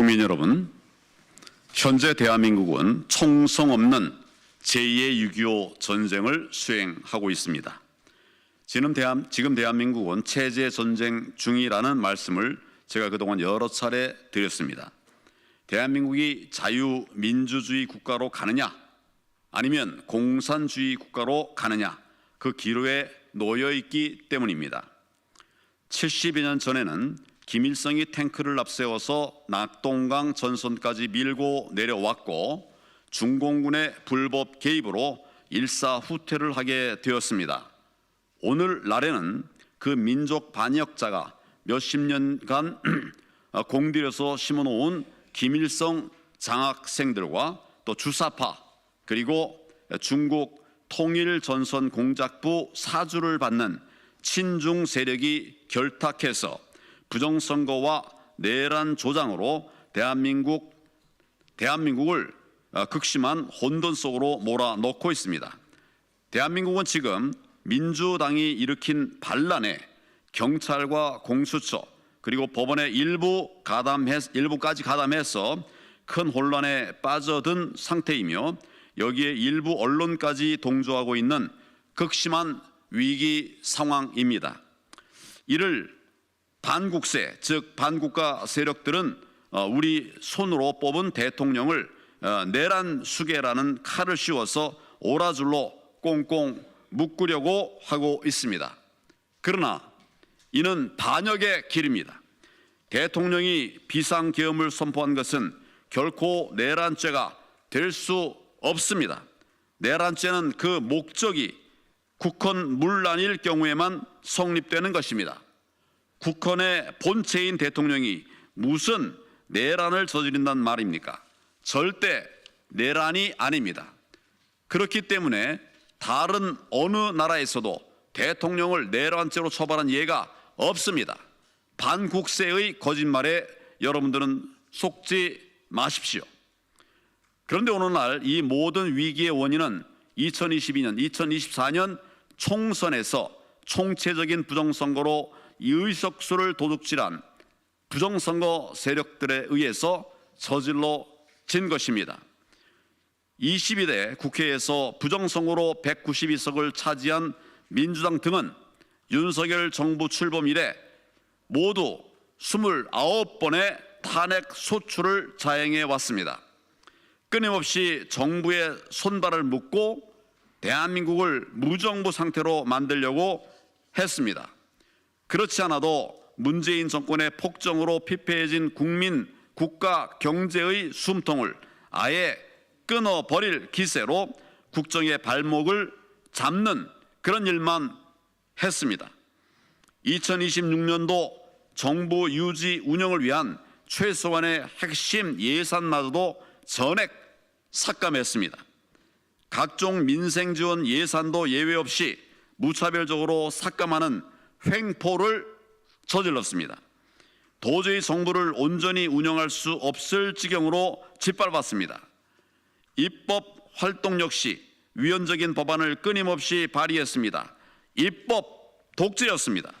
국민 여러분, 현재 대한민국은 총성 없는 제2의 6.25 전쟁을 수행하고 있습니다. 지금 대한민국은 체제 전쟁 중이라는 말씀을 제가 그동안 여러 차례 드렸습니다. 대한민국이 자유민주주의 국가로 가느냐 아니면 공산주의 국가로 가느냐, 그 기로에 놓여 있기 때문입니다. 70여 년 전에는 김일성이 탱크를 앞세워서 낙동강 전선까지 밀고 내려왔고 중공군의 불법 개입으로 일사후퇴를 하게 되었습니다. 오늘날에는 그 민족 반역자가 몇십 년간 공들여서 심어놓은 김일성 장학생들과 또 주사파, 그리고 중국 통일전선 공작부 사주를 받는 친중 세력이 결탁해서 부정선거와 내란 조장으로 대한민국을 극심한 혼돈 속으로 몰아넣고 있습니다. 대한민국은 지금 민주당이 일으킨 반란에 경찰과 공수처 그리고 법원의 일부까지 가담해서 큰 혼란에 빠져든 상태이며, 여기에 일부 언론까지 동조하고 있는 극심한 위기 상황입니다. 이를 반국세, 즉 반국가 세력들은 우리 손으로 뽑은 대통령을 내란 수계라는 칼을 씌워서 오라줄로 꽁꽁 묶으려고 하고 있습니다. 그러나 이는 반역의 길입니다. 대통령이 비상계엄을 선포한 것은 결코 내란죄가 될 수 없습니다. 내란죄는 그 목적이 국헌 문란일 경우에만 성립되는 것입니다. 국헌의 본체인 대통령이 무슨 내란을 저지른단 말입니까? 절대 내란이 아닙니다. 그렇기 때문에 다른 어느 나라에서도 대통령을 내란죄로 처벌한 예가 없습니다. 반국세의 거짓말에 여러분들은 속지 마십시오. 그런데 오늘날 이 모든 위기의 원인은 2022년, 2024년 총선에서 총체적인 부정선거로 의석수를 도둑질한 부정선거 세력들에 의해서 저질러진 것입니다. 22대 국회에서 부정선거로 192석을 차지한 민주당 등은 윤석열 정부 출범 이래 모두 29번의 탄핵 소추를 자행해 왔습니다. 끊임없이 정부의 손발을 묶고 대한민국을 무정부 상태로 만들려고 했습니다. 그렇지 않아도 문재인 정권의 폭정으로 피폐해진 국민, 국가, 경제의 숨통을 아예 끊어버릴 기세로 국정의 발목을 잡는 그런 일만 했습니다. 2026년도 정부 유지 운영을 위한 최소한의 핵심 예산마저도 전액 삭감했습니다. 각종 민생 지원 예산도 예외 없이 무차별적으로 삭감하는 횡포를 저질렀습니다. 도저히 정부를 온전히 운영할 수 없을 지경으로 짓밟았습니다. 입법 활동 역시 위헌적인 법안을 끊임없이 발의했습니다. 입법 독재였습니다.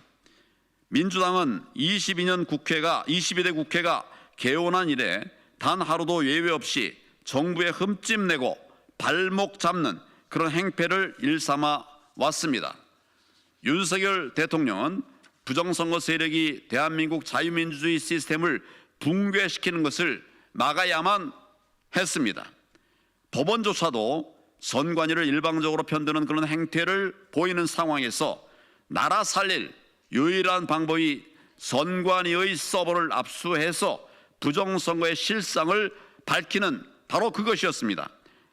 민주당은 22대 국회가 개원한 이래 단 하루도 예외 없이 정부에 흠집내고 발목 잡는 그런 행패를 일삼아 왔습니다. 윤석열 대통령은 부정선거 세력이 대한민국 자유민주주의 시스템을 붕괴시키는 것을 막아야만 했습니다. 법원조차도 선관위를 일방적으로 편드는 그런 행태를 보이는 상황에서 나라 살릴 유일한 방법이 선관위의 서버를 압수해서 부정선거의 실상을 밝히는 바로 그것이었습니다.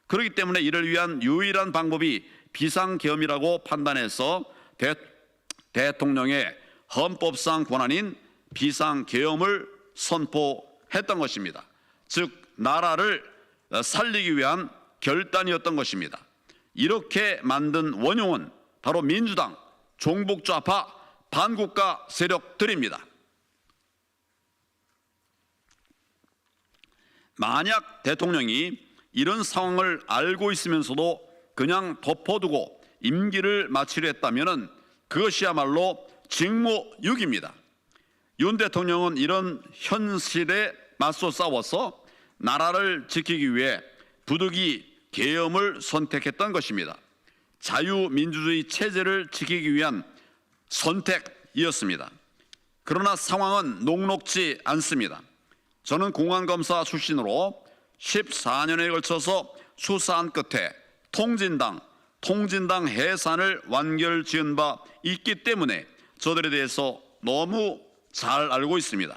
그렇기 때문에 이를 위한 유일한 방법이 비상계엄이라고 판단해서 대통령의 헌법상 권한인 비상계엄을 선포했던 것입니다. 즉 나라를 살리기 위한 결단이었던 것입니다. 이렇게 만든 원흉은 바로 민주당, 종북좌파, 반국가 세력들입니다. 만약 대통령이 이런 상황을 알고 있으면서도 그냥 덮어두고 임기를 마치려 했다면 그것이야말로 직무유기입니다. 윤 대통령은 이런 현실에 맞서 싸워서 나라를 지키기 위해 부득이 계엄을 선택했던 것입니다. 자유민주주의 체제를 지키기 위한 선택이었습니다. 그러나 상황은 녹록지 않습니다. 저는 공안검사 출신으로 14년에 걸쳐서 수사한 끝에 통진당 해산을 완결지은 바 있기 때문에 저들에 대해서 너무 잘 알고 있습니다.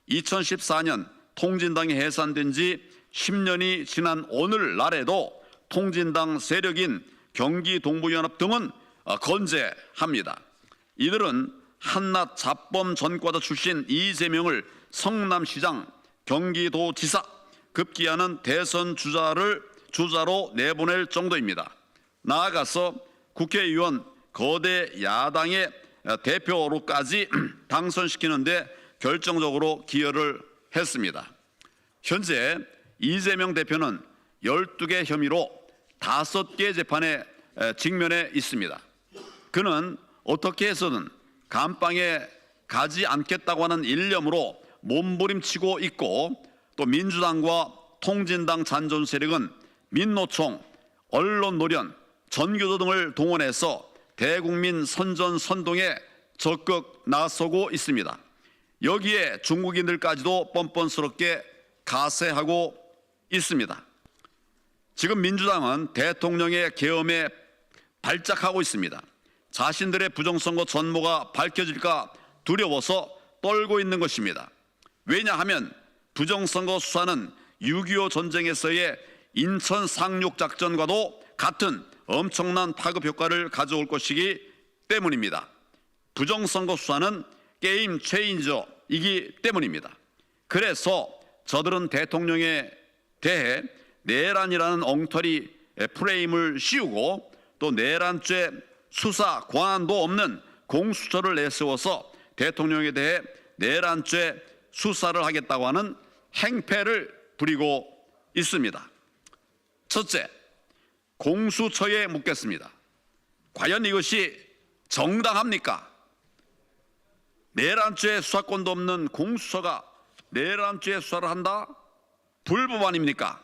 2014년 통진당이 해산된 지 10년이 지난 오늘날에도 통진당 세력인 경기동부연합 등은 건재합니다. 이들은 한낱 자범 전과자 출신 이재명을 성남시장, 경기도지사, 급기야는 대선 주자로 내보낼 정도입니다. 나아가서 국회의원, 거대 야당의 대표로까지 당선시키는데 결정적으로 기여를 했습니다. 현재 이재명 대표는 12개 혐의로 5개 재판에 직면해 있습니다. 그는 어떻게 해서든 감방에 가지 않겠다고 하는 일념으로 몸부림치고 있고, 또 민주당과 통진당 잔존 세력은 민노총, 언론노련, 전교조 등을 동원해서 대국민 선전선동에 적극 나서고 있습니다. 여기에 중국인들까지도 뻔뻔스럽게 가세하고 있습니다. 지금 민주당은 대통령의 계엄에 발작하고 있습니다. 자신들의 부정선거 전모가 밝혀질까 두려워서 떨고 있는 것입니다. 왜냐하면 부정선거 수사는 6.25 전쟁에서의 인천 상륙작전과도 같은 엄청난 파급 효과를 가져올 것이기 때문입니다. 부정선거 수사는 게임 체인저이기 때문입니다. 그래서 저들은 대통령에 대해 내란이라는 엉터리 프레임을 씌우고, 또 내란죄 수사 권한도 없는 공수처를 내세워서 대통령에 대해 내란죄 수사를 하겠다고 하는 행패를 부리고 있습니다. 첫째, 공수처에 묻겠습니다. 과연 이것이 정당합니까? 내란죄 수사권도 없는 공수처가 내란죄 수사를 한다? 불법 아닙니까?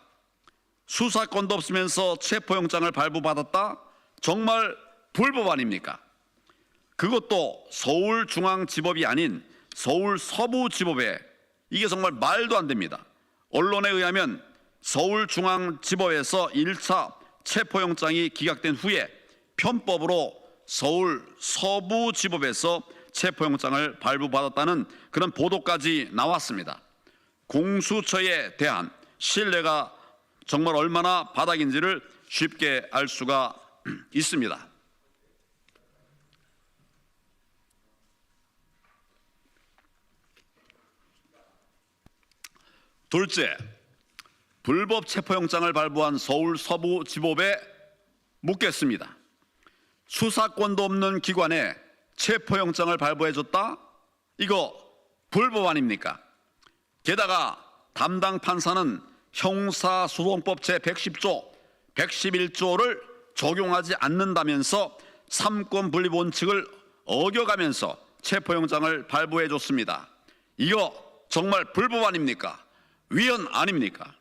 수사권도 없으면서 체포영장을 발부받았다? 정말 불법 아닙니까? 그것도 서울중앙지법이 아닌 서울서부지법에, 이게 정말 말도 안 됩니다. 언론에 의하면 서울중앙지법에서 1차 체포영장이 기각된 후에 편법으로 서울서부지법에서 체포영장을 발부받았다는 그런 보도까지 나왔습니다. 공수처에 대한 신뢰가 정말 얼마나 바닥인지를 쉽게 알 수가 있습니다. 둘째, 불법 체포영장을 발부한 서울 서부지법에 묻겠습니다. 수사권도 없는 기관에 체포영장을 발부해줬다? 이거 불법 아닙니까? 게다가 담당 판사는 형사소송법 제110조, 111조를 적용하지 않는다면서 삼권분립 원칙을 어겨가면서 체포영장을 발부해줬습니다. 이거 정말 불법 아닙니까? 위헌 아닙니까?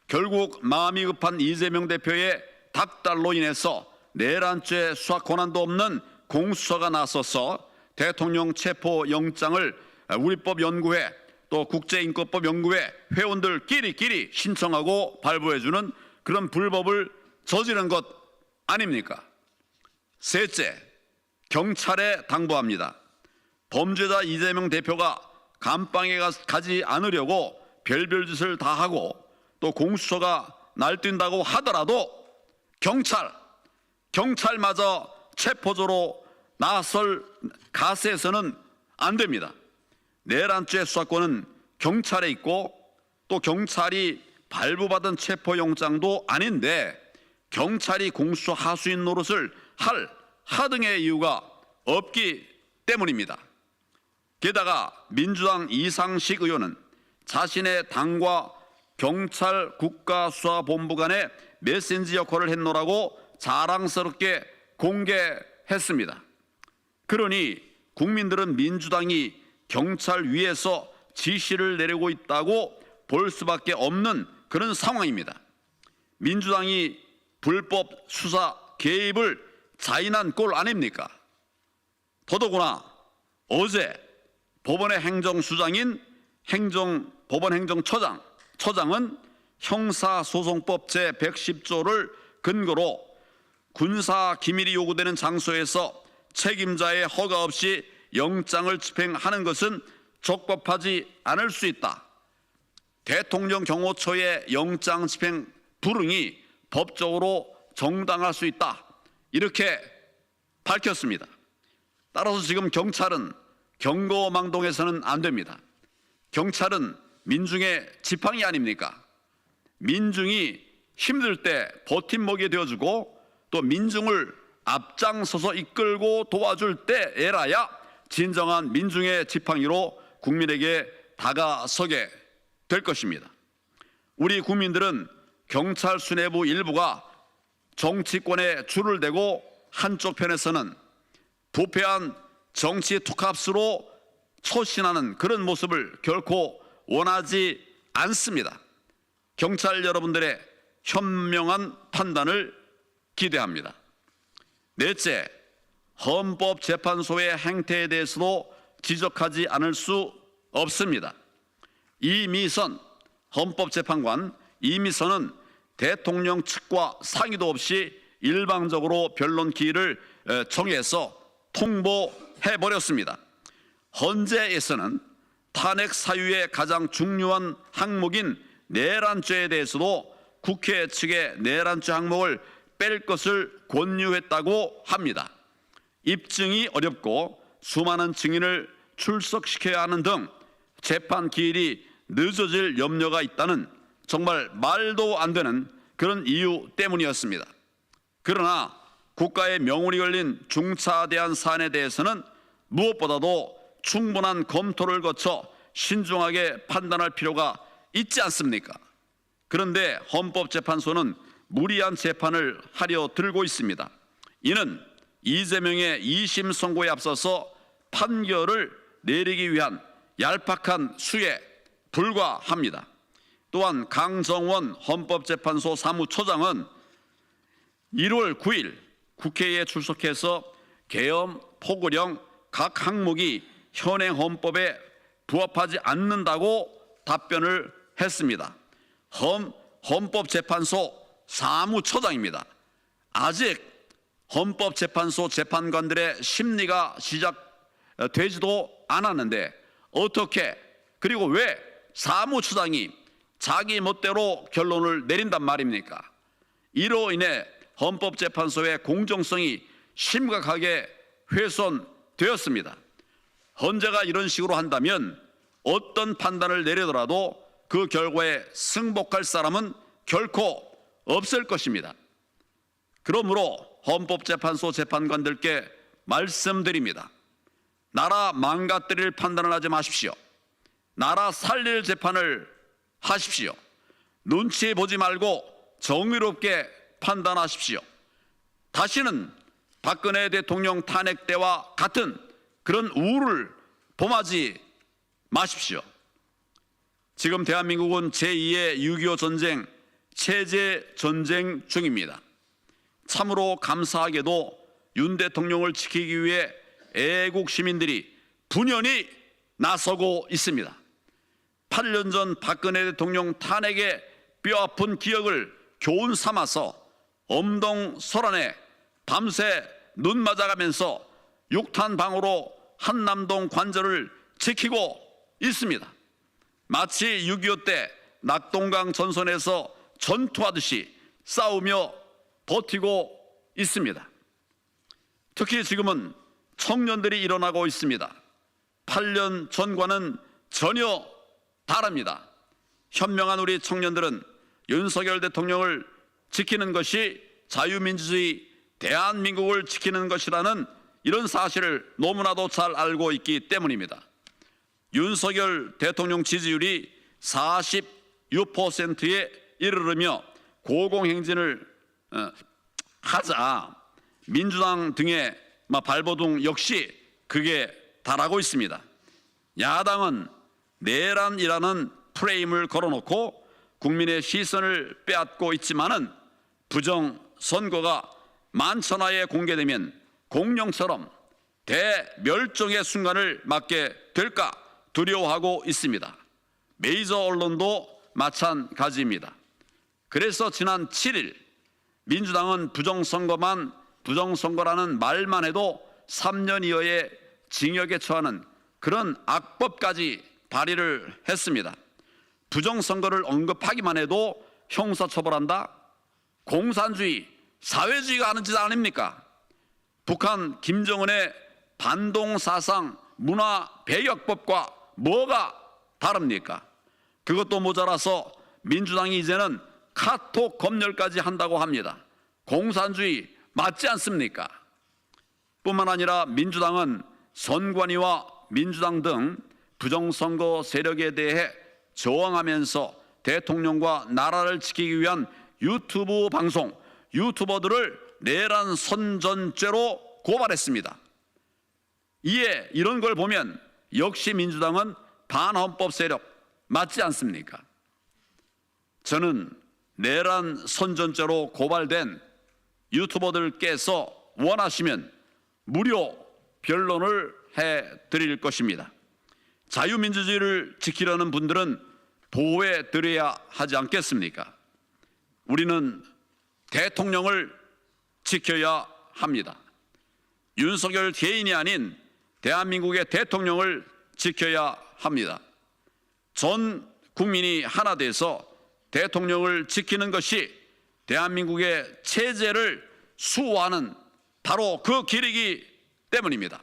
결국 마음이 급한 이재명 대표의 닥달로 인해서 내란죄 수사 권한도 없는 공수처가 나서서 대통령 체포영장을 우리법연구회, 또 국제인권법연구회 회원들끼리 신청하고 발부해주는 그런 불법을 저지른 것 아닙니까? 셋째, 경찰에 당부합니다. 범죄자 이재명 대표가 감방에 가지 않으려고 별별 짓을 다 하고, 또 공수처가 날뛴다고 하더라도 경찰마저 체포조로 나설 가세해서는 안 됩니다. 내란죄 수사권은 경찰에 있고, 또 경찰이 발부받은 체포영장도 아닌데 경찰이 공수처 하수인 노릇을 할 하등의 이유가 없기 때문입니다. 게다가 민주당 이상식 의원은 자신의 당과 경찰 국가수사본부 간의 메신저 역할을 했노라고 자랑스럽게 공개했습니다. 그러니 국민들은 민주당이 경찰 위에서 지시를 내리고 있다고 볼 수밖에 없는 그런 상황입니다. 민주당이 불법 수사 개입을 자인한 꼴 아닙니까? 더더구나 어제 법원의 행정수장인 법원 행정처장은 형사소송법 제110조를 근거로 군사 기밀이 요구되는 장소에서 책임자의 허가 없이 영장을 집행하는 것은 적법하지 않을 수 있다. 대통령 경호처의 영장 집행 불응이 법적으로 정당할 수 있다. 이렇게 밝혔습니다. 따라서 지금 경찰은 경거망동해서는 안 됩니다. 경찰은 민중의 지팡이 아닙니까? 민중이 힘들 때 버팀목이 되어주고 또 민중을 앞장서서 이끌고 도와줄 때에라야 진정한 민중의 지팡이로 국민에게 다가서게 될 것입니다. 우리 국민들은 경찰 수뇌부 일부가 정치권에 줄을 대고 한쪽 편에서는 부패한 정치 투캅스로 처신하는 그런 모습을 결코 원하지 않습니다. 경찰 여러분들의 현명한 판단을 기대합니다. 넷째, 헌법재판소의 행태에 대해서도 지적하지 않을 수 없습니다. 이미선 헌법재판관 이미선은 대통령 측과 상의도 없이 일방적으로 변론 기일을 정해서 통보해버렸습니다. 헌재에서는 탄핵 사유의 가장 중요한 항목인 내란죄에 대해서도 국회 측의 내란죄 항목을 뺄 것을 권유했다고 합니다. 입증이 어렵고 수많은 증인을 출석시켜야 하는 등 재판 기일이 늦어질 염려가 있다는 정말 말도 안 되는 그런 이유 때문이었습니다. 그러나 국가의 명운이 걸린 중차대한 사안에 대해서는 무엇보다도 충분한 검토를 거쳐 신중하게 판단할 필요가 있지 않습니까? 그런데 헌법재판소는 무리한 재판을 하려 들고 있습니다. 이는 이재명의 2심 선고에 앞서서 판결을 내리기 위한 얄팍한 수에 불과합니다. 또한 강정원 헌법재판소 사무처장은 1월 9일 국회에 출석해서 계엄, 포고령 각 항목이 현행 헌법에 부합하지 않는다고 답변을 했습니다. 헌법재판소 사무처장입니다. 아직 헌법재판소 재판관들의 심리가 시작되지도 않았는데 어떻게 그리고 왜 사무처장이 자기 멋대로 결론을 내린단 말입니까? 이로 인해 헌법재판소의 공정성이 심각하게 훼손되었습니다. 헌재가 이런 식으로 한다면 어떤 판단을 내리더라도 그 결과에 승복할 사람은 결코 없을 것입니다. 그러므로 헌법재판소 재판관들께 말씀드립니다. 나라 망가뜨릴 판단을 하지 마십시오. 나라 살릴 재판을 하십시오. 눈치 보지 말고 정의롭게 판단하십시오. 다시는 박근혜 대통령 탄핵 때와 같은 그런 우를 범하지 마십시오. 지금 대한민국은 제2의 6.25 전쟁, 체제 전쟁 중입니다. 참으로 감사하게도 윤 대통령을 지키기 위해 애국 시민들이 분연히 나서고 있습니다. 8년 전 박근혜 대통령 탄핵의 뼈아픈 기억을 교훈 삼아서 엄동설안에 밤새 눈 맞아가면서 육탄방으로 한남동 관절을 지키고 있습니다. 마치 6.25 때 낙동강 전선에서 전투하듯이 싸우며 버티고 있습니다. 특히 지금은 청년들이 일어나고 있습니다. 8년 전과는 전혀 다릅니다. 현명한 우리 청년들은 윤석열 대통령을 지키는 것이 자유민주주의 대한민국을 지키는 것이라는 이런 사실을 너무나도 잘 알고 있기 때문입니다. 윤석열 대통령 지지율이 46%에 이르르며 고공행진을 하자 민주당 등의 발버둥 역시 그게 달하고 있습니다. 야당은 내란이라는 프레임을 걸어놓고 국민의 시선을 빼앗고 있지만은 부정 선거가 만천하에 공개되면 공룡처럼 대멸종의 순간을 맞게 될까 두려워하고 있습니다. 메이저 언론도 마찬가지입니다. 그래서 지난 7일 민주당은 부정선거라는 말만 해도 3년 이하의 징역에 처하는 그런 악법까지 발의를 했습니다. 부정선거를 언급하기만 해도 형사처벌한다? 공산주의, 사회주의가 하는 짓 아닙니까? 북한 김정은의 반동사상 문화 배격법과 뭐가 다릅니까? 그것도 모자라서 민주당이 이제는 카톡 검열까지 한다고 합니다. 공산주의 맞지 않습니까? 뿐만 아니라 민주당은 선관위와 민주당 등 부정선거 세력에 대해 저항하면서 대통령과 나라를 지키기 위한 유튜브 방송, 유튜버들을 내란 선전죄로 고발했습니다. 이에 이런 걸 보면 역시 민주당은 반헌법 세력 맞지 않습니까? 저는 내란 선전죄로 고발된 유튜버들께서 원하시면 무료 변론을 해드릴 것입니다. 자유민주주의를 지키려는 분들은 보호해 드려야 하지 않겠습니까? 우리는 대통령을 지켜야 합니다. 윤석열 개인이 아닌 대한민국의 대통령을 지켜야 합니다. 전 국민이 하나 돼서 대통령을 지키는 것이 대한민국의 체제를 수호하는 바로 그 길이기 때문입니다.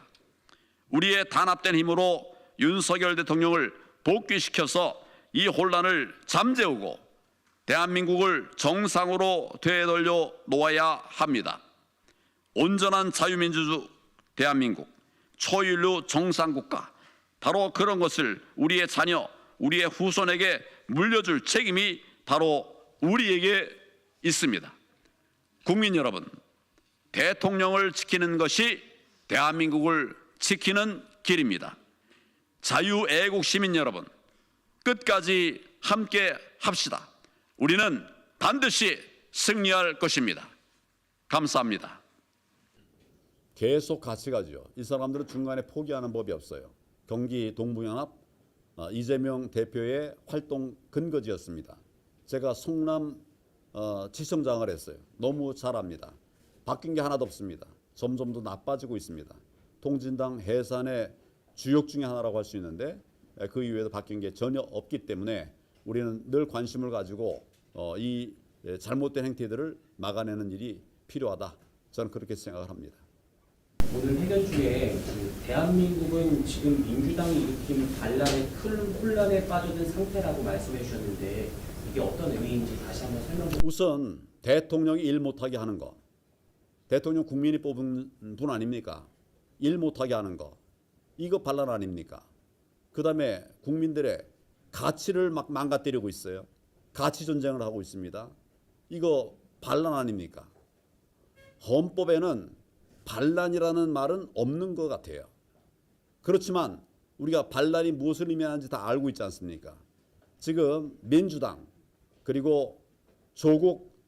우리의 단합된 힘으로 윤석열 대통령을 복귀시켜서 이 혼란을 잠재우고 대한민국을 정상으로 되돌려 놓아야 합니다. 온전한 자유민주주 대한민국, 초인류 정상국가, 바로 그런 것을 우리의 자녀, 우리의 후손에게 물려줄 책임이 바로 우리에게 있습니다. 국민 여러분, 대통령을 지키는 것이 대한민국을 지키는 길입니다. 자유애국 시민 여러분, 끝까지 함께 합시다. 우리는 반드시 승리할 것입니다. 감사합니다. 계속 같이 가죠. 이 사람들은 중간에 포기하는 법이 없어요. 경기 동부연합 이재명 대표의 활동 근거지였습니다. 제가 송남 지청장을 했어요. 너무 잘합니다. 바뀐 게 하나도 없습니다. 점점 더 나빠지고 있습니다. 통진당 해산의 주역 중에 하나라고 할 수 있는데 그 이외에도 바뀐 게 전혀 없기 때문에 우리는 늘 관심을 가지고 이 잘못된 행태들을 막아내는 일이 필요하다. 저는 그렇게 생각을 합니다. 오늘 회견 중에 대한민국은 지금 민주당이 일으킨 반란의 큰 혼란에 빠져든 상태라고 말씀해 주셨는데 이게 어떤 의미인지 다시 한번 설명 좀. 우선 대통령이 일 못하게 하는 거. 대통령 국민이 뽑은 분 아닙니까? 일 못하게 하는 거. 이거 반란 아닙니까? 그다음에 국민들의 가치를 막 망가뜨리고 있어요. 가치 전쟁을 하고 있습니다. 이거 반란 아닙니까? 헌법에는 반란이라는 말은 없는 것 같아요. 그렇지만 우리가 반란이 무엇을 의미하는지 다 알고 있지 않습니까? 지금 민주당, 그리고 조국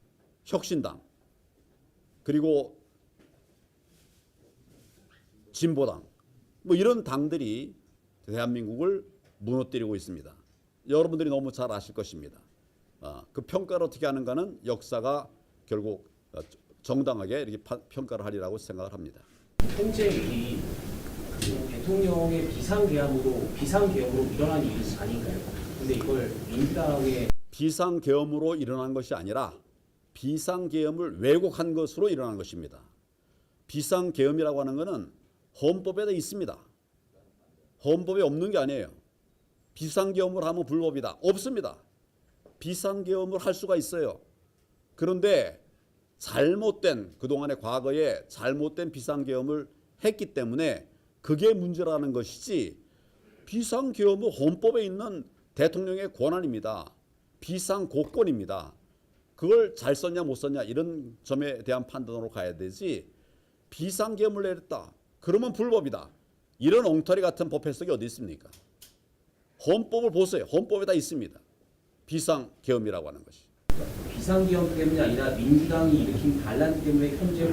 혁신당, 그리고 진보당, 뭐 이런 당들이 대한민국을 무너뜨리고 있습니다. 여러분들이 너무 잘 아실 것입니다. 그 평가를 어떻게 하는가는 역사가 결국 정당하게 이렇게 평가를 하리라고 생각을 합니다. 현재 이 대통령의 비상계엄으로 일어난 일이 아닌가요? 근데 이걸 민주당의 비상계엄으로 일어난 것이 아니라 비상계엄을 왜곡한 것으로 일어난 것입니다. 비상계엄이라고 하는 것은 헌법에 있습니다. 헌법에 없는 게 아니에요. 비상계엄을 하면 불법이다. 없습니다. 비상계엄을 할 수가 있어요. 그런데 그동안의 과거에 잘못된 비상계엄을 했기 때문에 그게 문제라는 것이지, 비상계엄은 헌법에 있는 대통령의 권한입니다. 비상고권입니다. 그걸 잘 썼냐 못 썼냐 이런 점에 대한 판단으로 가야 되지, 비상계엄을 내렸다 그러면 불법이다, 이런 엉터리 같은 법 해석이 어디 있습니까? 헌법을 보세요. 헌법에 다 있습니다. 비상계엄이라고 하는 것이. 비상기업 때문이 아니라 민주당이 일으킨 반란 때문에 현재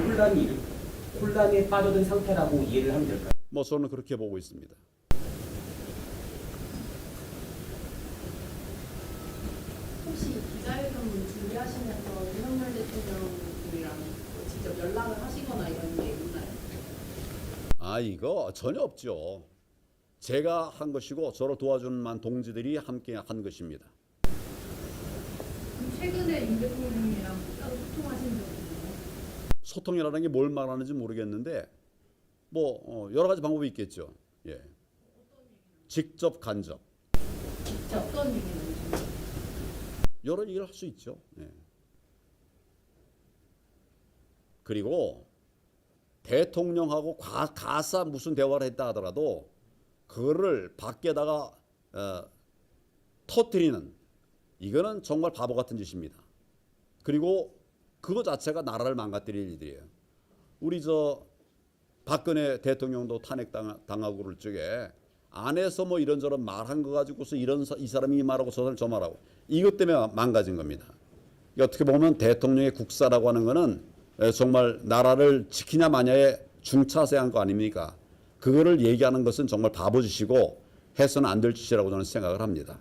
혼란에 빠져든 상태라고 이해를 하면 될까요? 뭐 저는 그렇게 보고 있습니다. 혹시 기자회견 준비하시면서 윤석열 대통령이랑 직접 연락을 하시거나 이런 게 있나요? 이거 전혀 없죠. 제가 한 것이고 저를 도와준 동지들이 함께 한 것입니다. 그럼 최근에 윤 대통령이랑 따로 소통하신 적 있나요? 소통이라는 게 뭘 말하는지 모르겠는데 뭐 여러 가지 방법이 있겠죠. 예. 직접 간접 어떤 얘기를 나누셨나요? 여러 얘기를 할 수 있죠. 예. 그리고 대통령하고 가사 무슨 대화를 했다 하더라도 그거를 밖에다가 터뜨리는 이거는 정말 바보 같은 짓입니다. 그리고 그거 자체가 나라를 망가뜨릴 일이에요. 우리 박근혜 대통령도 탄핵당하고 그럴 적에 안에서 뭐 이런저런 말한 거 가지고서 이 사람이 이 말하고 저 사람이 저 말하고 이것 때문에 망가진 겁니다. 어떻게 보면 대통령의 국사라고 하는 거는 정말 나라를 지키냐 마냐의 중차세한 거 아닙니까? 그거를 얘기하는 것은 정말 바보짓이고 해서는 안 될 짓이라고 저는 생각을 합니다.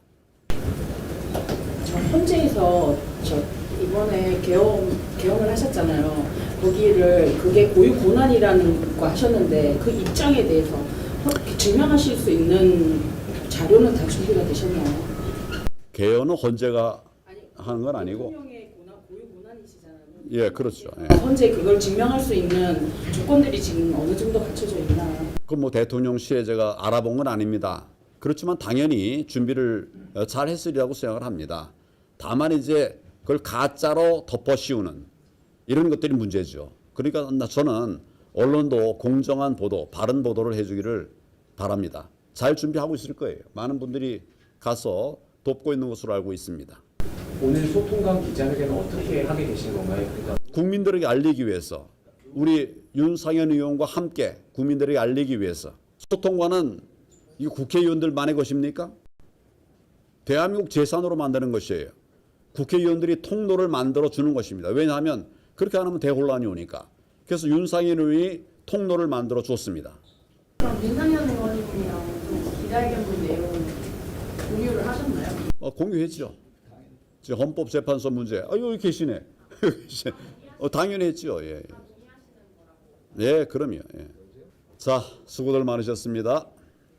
헌재에서 이번에 개헌을 하셨잖아요. 그게 고유 고난이라는 거 하셨는데 그 입장에 대해서 증명하실 수 있는 자료는 다 준비가 되셨나요? 개헌은 헌재가 하는 건 아니고. 대통령의 고유 고난이시잖아요. 예, 그렇죠. 예. 헌재 그걸 증명할 수 있는 조건들이 지금 어느 정도 갖춰져 있나? 그 뭐 대통령실에 제가 알아본 건 아닙니다. 그렇지만 당연히 준비를 잘 했으리라고 생각을 합니다. 다만 이제 그걸 가짜로 덮어씌우는 이런 것들이 문제죠. 그러니까 저는 언론도 공정한 보도, 바른 보도를 해주기를 바랍니다. 잘 준비하고 있을 거예요. 많은 분들이 가서 돕고 있는 것으로 알고 있습니다. 오늘 소통관 기자회견은 어떻게 하게 되신 건가요? 그러니까 국민들에게 알리기 위해서 우리 윤상현 의원과 함께 국민들에게 알리기 위해서 소통관은 이 국회의원들만의 것입니까? 대한민국 재산으로 만드는 것이에요. 국회의원들이 통로를 만들어 주는 것입니다. 왜냐하면 그렇게 안 하면 대혼란이 오니까. 그래서 윤상현 의원이 통로를 만들어 줬습니다. 그럼 윤상현 의원님이랑 좀 기자회견 내용 공유를 하셨나요? 공유했죠. 지금 헌법재판소 문제. 여기 계시네. 당연히 했죠. 예. 예, 그럼요. 예. 자, 수고들 많으셨습니다.